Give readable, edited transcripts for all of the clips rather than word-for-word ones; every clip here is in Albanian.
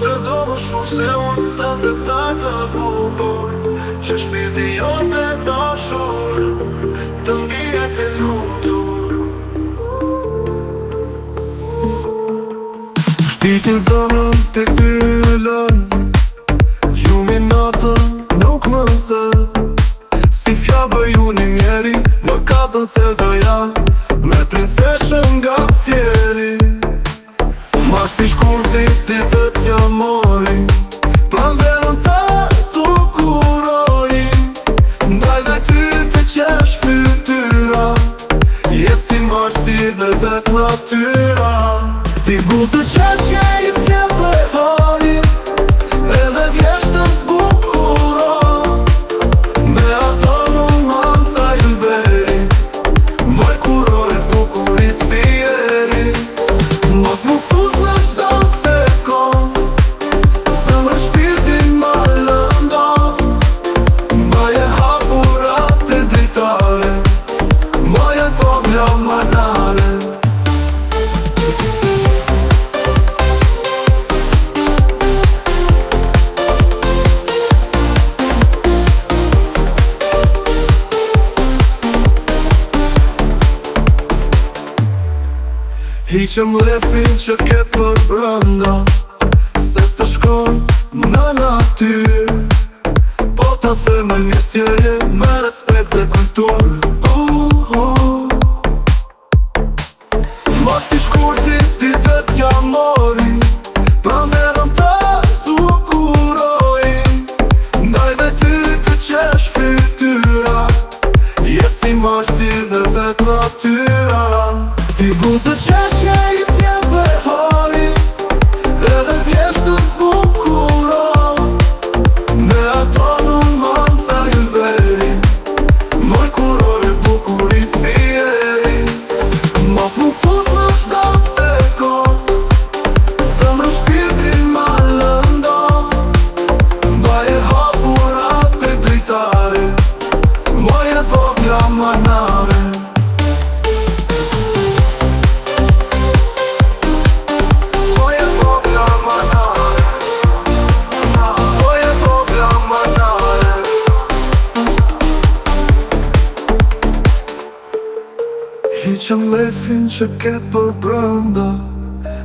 të do më shumë se unë të detaj të bukur, që shpirti jote dashur të ngihet e lutur. Shtitin zëmën të ty lën, gjumi natën nuk më zë. Si fjabë ju një njeri, më kazën se doja me prinseshën nga fjeri. Ma si shkurti ditë t'ja mori, pran verën ta sukuroj. Ndaj dhe ty të qesh fytyra, je si marë si dhe vet natyra. Ti buzë qeshje i s'jem behari, edhe vjeshtën s'bukuron. Me ato në manca i lberi, moj kurore bukur i s'fjeri. Mos mu fut në qdo sekund, zemër shpirtin ma lëndon. Mbaje hapurat e dritare, moje vogla manare. Hiqëm lefin që ke për brënda, se s'të shkon në natyr. Po ta theme mirë sjellje me respekt dhe kultur. Mos i shkurti ditë t'ja mori, pran verën ta sukuroj. Ndaj dhe ty të qesh fytyra, je si marë si dhe vet natyra. Ti buzë qeshje i s'jem behari, edhe vjeshtën s'bukuron. Me ato në manca i lberi, moj kurore bukur i s'fjeri. Mos mu fut në qdo sekund, zemër shpirtin ma lëndon. Mbaje hapurat e dritare, moje vogla manare. Hiqëm lefin që ke për brënda,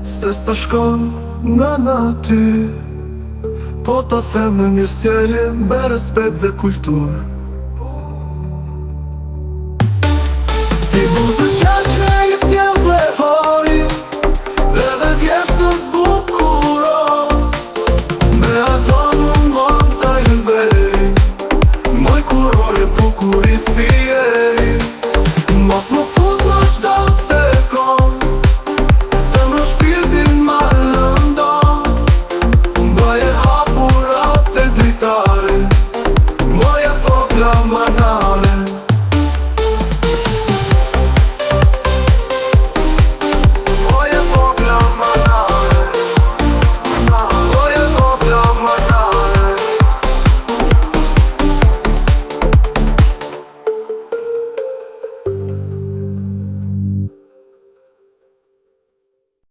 se s'ta shkon në natyr. Po ta them në mirë sjellje me respekt dhe kultur. Ti buzë qeshje i s'jem behari, edhe vjeshtën s'bukuron.